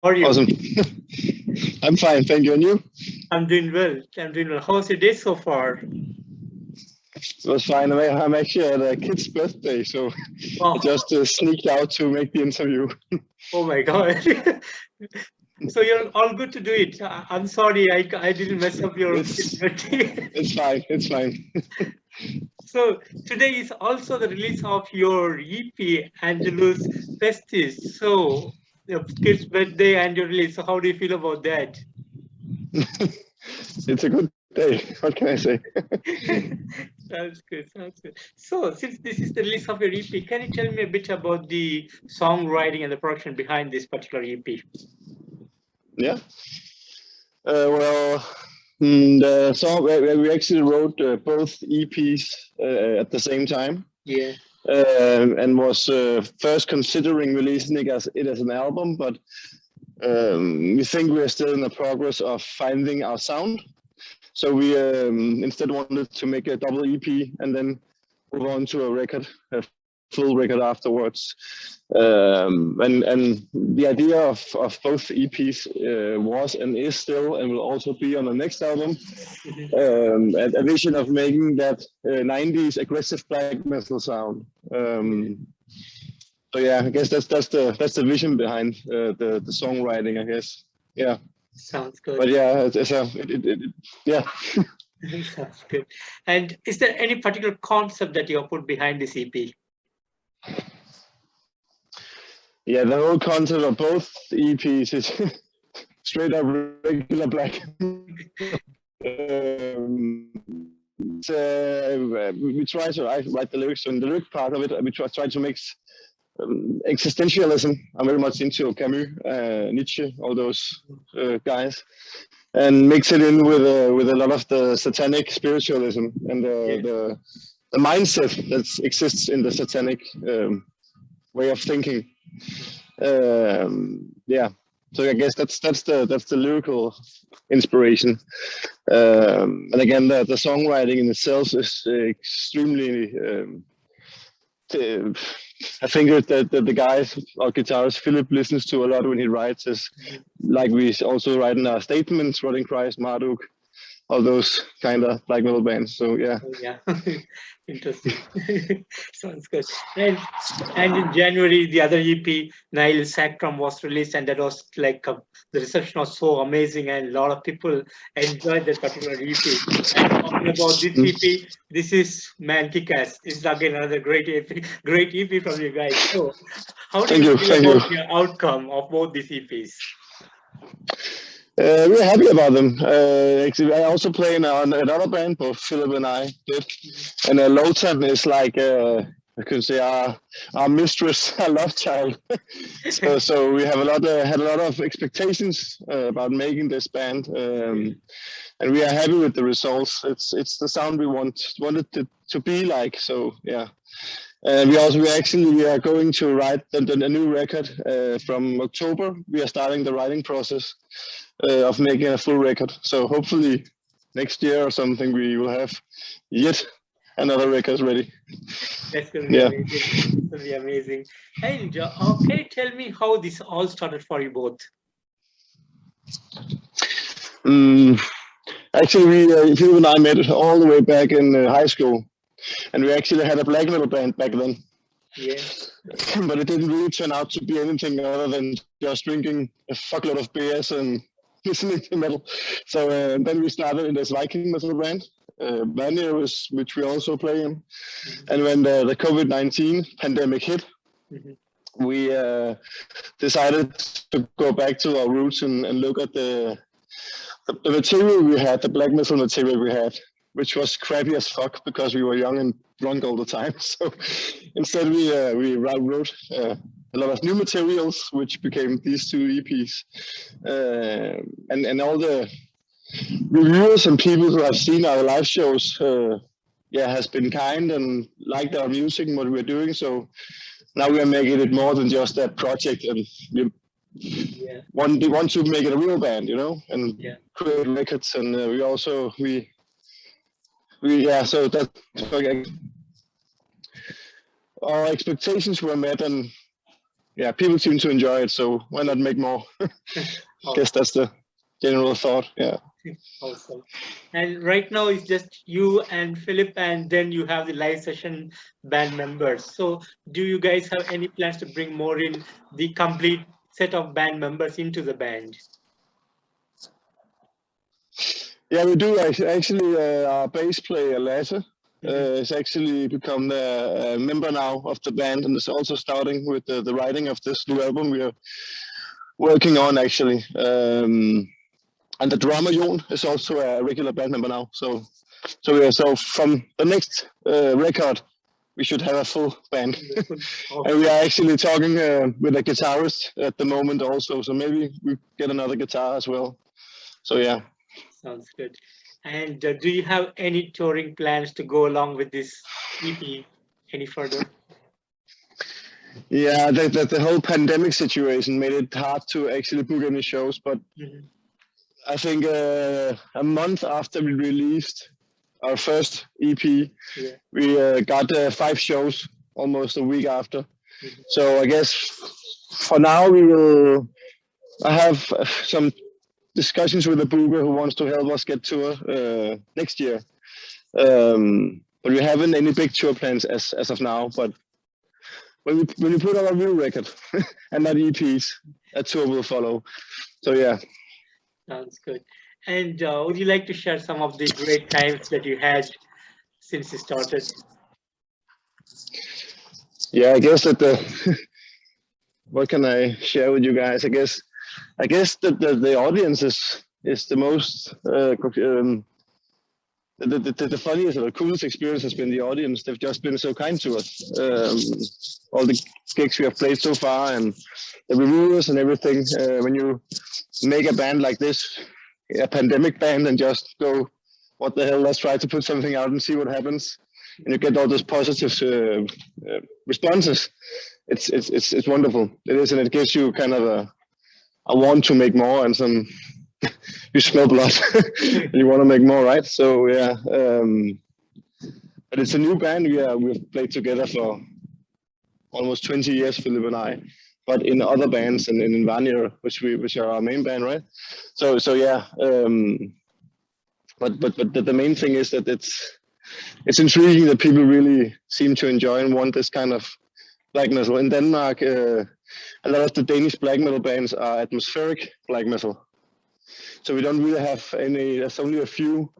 How are you? Awesome. I'm fine, thank you. And you? I'm doing well. I'm doing well. How's your day so far? It was fine. I'm actually at a kid's birthday, so I Oh, just sneaked out to make the interview. oh my God. So you're all good to do it. I'm sorry, I didn't mess up your kid's It's birthday. it's fine. It's fine. So today is also the release of your EP, Angelus Festis. So your kid's birthday and your release. So how do you feel about that? It's a good day. What can I say? Sounds good. Sounds good. So, since this is the release of your EP, can you tell me a bit about the songwriting and the production behind this particular EP? Yeah. Well, the song we actually wrote both EPs at the same time, Yeah. and was first considering releasing it as an album, but we think we're still in the progress of finding our sound. So we instead wanted to make a double EP and then move on to a full record afterwards. And the idea of both EPs was and is still and will also be on the next album. A vision of making that 90s aggressive black metal sound. So yeah, I guess that's the vision behind the songwriting, I guess. Yeah. Sounds But good. yeah, yeah. Sounds good. And is there any particular concept that you have put behind this EP? Yeah, the whole concept of both EPs is straight up regular black. We try to write the lyrics, so in the lyric part of it, we try to mix existentialism. I'm very much into Camus, Nietzsche, all those guys, and mix it in with a lot of the satanic spiritualism and the mindset that exists in the satanic way of thinking. Yeah, so I guess that's the lyrical inspiration, and again the songwriting in itself is extremely. I think that the guys, our guitarist Phillip, listens to a lot when he writes. Is like we also write in our statements, Rotting Christ, Marduk, all those kind of black metal bands. So yeah. Oh, yeah. Interesting. Sounds good. And in January, the other EP, Nile Sacrum, was released, and that was like the reception was so amazing, and a lot of people enjoyed that particular EP. And talking about this EP, this is Man Kick-Ass. This is again another great EP from you guys. So, how do Thank you you, feel thank you. about the outcome of both these EPs? We're happy about them. Actually, I also play in another band, both Phillip and I did. And Lotan is like, I could say, our mistress, our love child. so we have had a lot of expectations about making this band, and we are happy with the results. It's the sound we wanted it to be like. So yeah. And we are going to write a new record from October. We are starting the writing process of making a full record. So hopefully next year or something we will have yet another record ready. That's going to be Yeah. amazing. It's going to be amazing. And can you tell me how this all started for you both? Actually, Phil and I met all the way back in high school, and we actually had a black metal band back then. Yeah. But it didn't really turn out to be anything other than just drinking a fuckload of beers and listening to metal. So then we started in this Viking metal band, Vanir, which we also play in. And when the COVID-19 pandemic hit, we decided to go back to our roots and look at the material we had, the black metal material we had, which was crappy as fuck because we were young and drunk all the time. So instead we wrote a lot of new materials, which became these two EPs. And all the reviewers and people who have seen our live shows has been kind and liked our music and what we're doing. So now we are making it more than just a project, and we want to make it a real band, and create records. And so that our expectations were met, and yeah, people seem to enjoy it, so why not make more? I guess that's the general thought. Yeah. Awesome. And right now it's just you and Philip, and then you have the live session band members. So do you guys have any plans to bring more in the complete set of band members into the band? Yeah, we do actually. Our bass player Lasse has actually become a member now of the band, and is also starting with the writing of this new album we are working on actually. And the drummer Jon is also a regular band member now. So from the next record, we should have a full band. And we are actually talking with a guitarist at the moment also. So maybe we get another guitar as well. So yeah. Sounds good. And do you have any touring plans to go along with this EP any further? Yeah, the whole pandemic situation made it hard to actually book any shows. But I think a month after we released our first EP, we got 5 shows almost a week after. So I guess for now I have some discussions with the booker who wants to help us get tour next year. But we haven't any big tour plans as of now. But when we put out a new record and not EPs, a tour will follow. So yeah. Sounds good. And would you like to share some of the great times that you had since you started? Yeah, I guess that what can I share with you guys? I guess that the audience is the most the funniest or the coolest experience has been the audience. They've just been so kind to us. All the gigs we have played so far and the reviewers and everything. When you make a band like this, a pandemic band, and just go, what the hell, let's try to put something out and see what happens. And you get all those positive responses. It's wonderful. It is, and it gives you kind of a want to make more and some. You smell blood. You want to make more, right? So yeah. But it's a new band. We've played together for almost 20 years, Phillip and I. But in other bands and in Vanir, which are our main band, right? So yeah. But the main thing is that it's intriguing that people really seem to enjoy and want this kind of black metal. In Denmark, a lot of the Danish black metal bands are atmospheric black metal. So we don't really have any. There's only a few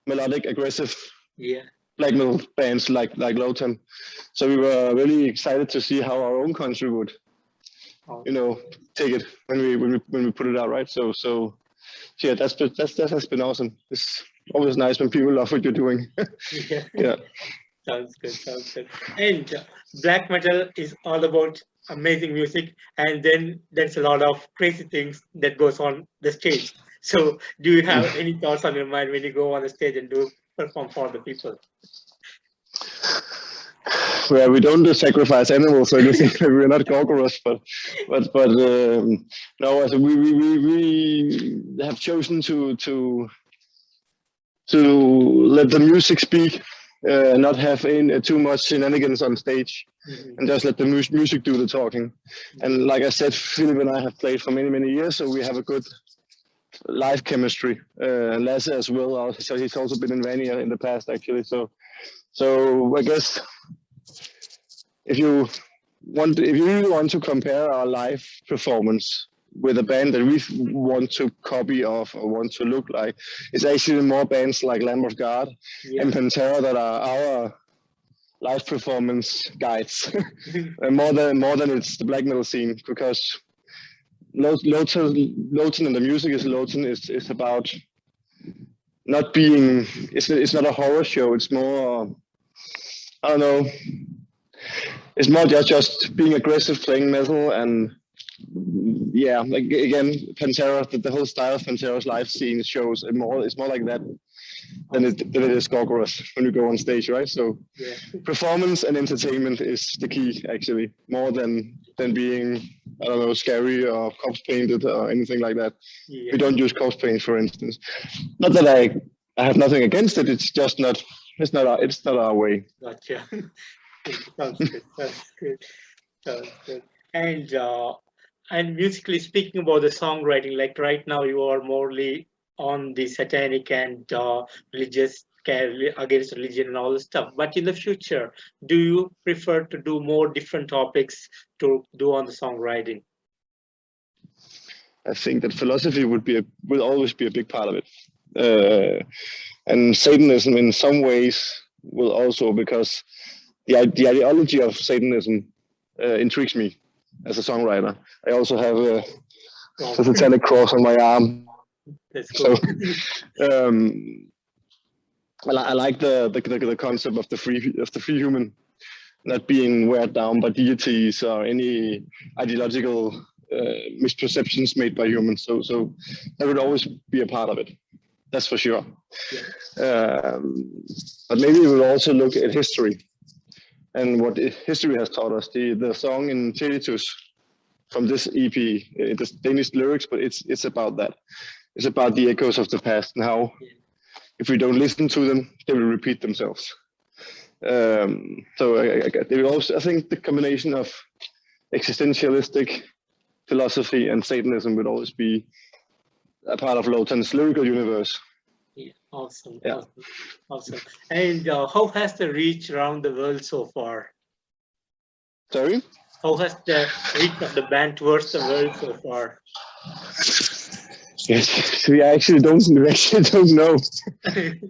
melodic, aggressive black metal bands like Lotan. So we were really excited to see how our own country would, take it when we put it out, right? So yeah, that has been awesome. It's always nice when people love what you're doing. Yeah. Sounds good. And black metal is all about amazing music, and then there's a lot of crazy things that goes on the stage. So do you have any thoughts on your mind when you go on the stage and perform for the people? Well, we don't sacrifice animals or anything. We're not gorgorous, but no. Also we have chosen to let the music speak, not have too much shenanigans on stage, and just let the music do the talking. And like I said, Phillip and I have played for many years, so we have a good live chemistry. Lasse as well. So he's also been in Vanir in the past, actually. So I guess if you really want to compare our live performance with a band that we want to copy of or want to look like, it's actually more bands like Lamb of God and Pantera that are our live performance guides. more than it's the black metal scene, because Lotan and the music is Lotan is about not being. It's not a horror show. It's more. I don't know. It's more just being aggressive, playing metal, and like again, Pantera. The whole style of Pantera's live scene shows it's more like that than it is gorgorous when you go on stage, right? So performance and entertainment is the key, actually, more than being, I don't know, scary or corpse painted or anything like that. We don't use corpse paint, for instance. Not that I have nothing against it. It's just not. It's not our way. Gotcha. Sounds good. And musically speaking about the songwriting, like right now you are morely on the satanic and religious against religion and all this stuff. But in the future, do you prefer to do more different topics to do on the songwriting? I think that philosophy will always be a big part of it, and Satanism in some ways will also, because the ideology of Satanism intrigues me as a songwriter. I also have a satanic cross on my arm. That's cool. So I like the concept of the free human not being weighed down by deities or any ideological misperceptions made by humans. So that would always be a part of it. That's for sure. Yeah. But maybe we will also look at history and what history has taught us. The song in Tinnitus from this EP, it's Danish lyrics, but it's about that. It's about the echoes of the past and how if we don't listen to them, they will repeat themselves. So I think the combination of existentialistic philosophy and Satanism would always be a part of Lotan's lyrical universe. Yeah, awesome. Awesome. And how has the reach around the world so far? Sorry? How has the reach of the band towards the world so far? Yes, we actually don't know,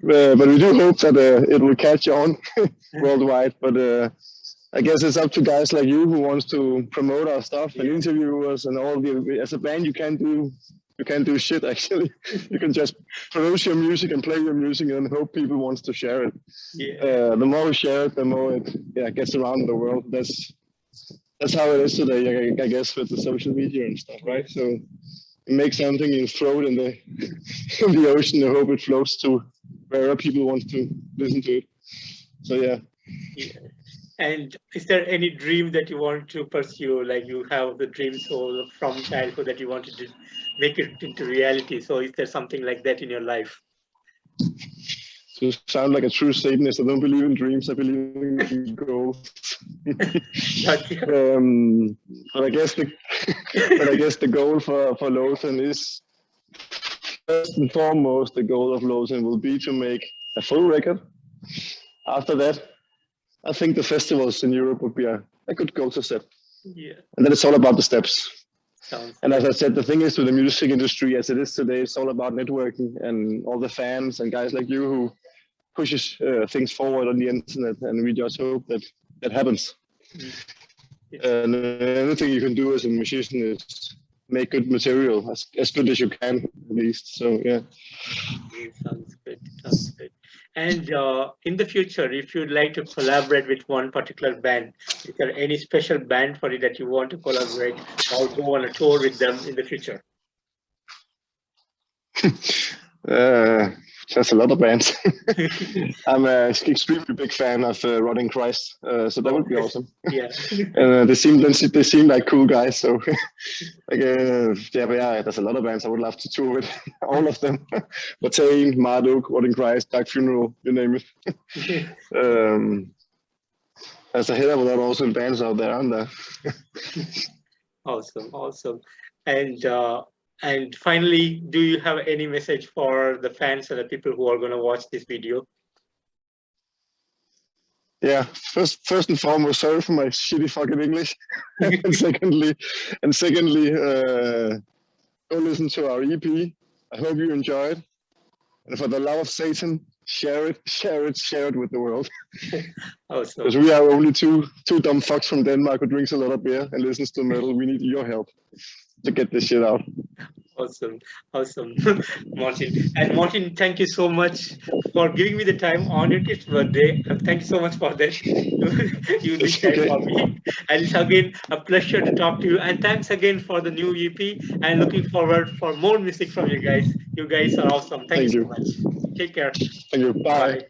but we do hope that it will catch on worldwide. But I guess it's up to guys like you who wants to promote our stuff and interview us and all. As a band, you can't do shit actually. You can just produce your music and play your music and hope people wants to share it. The more we share it, the more it gets around the world. That's how it is today, I guess, with the social media and stuff, right? So you make something, you throw it in the ocean, and hope it floats to wherever people want to listen to it. So yeah. And is there any dream that you want to pursue? Like you have the dream soul from childhood that you wanted to make it into reality. So is there something like that in your life? To sound like a true Satanist, I don't believe in dreams. I believe in goals. But I guess the goal for Lotan is, first and foremost, the goal of Lotan will be to make a full record. After that, I think the festivals in Europe would be a good goal to set. Yeah. And then it's all about the steps. And as I said, the thing is, with the music industry as it is today, it's all about networking and all the fans and guys like you who pushes things forward on the internet, and we just hope that happens. And anything you can do as a musician is make good material, as good as you can, at least. So yeah. Sounds good. Sounds good. And in the future, if you'd like to collaborate with one particular band, is there any special band for you that you want to collaborate or go on a tour with them in the future? There's a lot of bands. I'm an extremely big fan of Rotting Christ, so that would be awesome. Yeah. And they seem like cool guys. So, there's a lot of bands I would love to tour with. All of them. Lotan, Marduk, Rotting Christ, Dark Funeral, you name it. There's a hell of a lot of awesome bands out there, aren't there? Awesome. And finally, do you have any message for the fans and the people who are going to watch this video? Yeah, first and foremost, sorry for my shitty fucking English. and secondly, go listen to our EP. I hope you enjoy it. And for the love of Satan, share it with the world. Awesome. Because we are only two dumb fucks from Denmark who drinks a lot of beer and listens to metal. We need your help to get this shit out. Awesome, Martin. And Martin, thank you so much for giving me the time on your kid's birthday. And thank you so much for that. You did that for me. And it's again a pleasure to talk to you. And thanks again for the new EP. And looking forward for more music from you guys. You guys are awesome. Thank you so much. Take care. Thank you. Bye.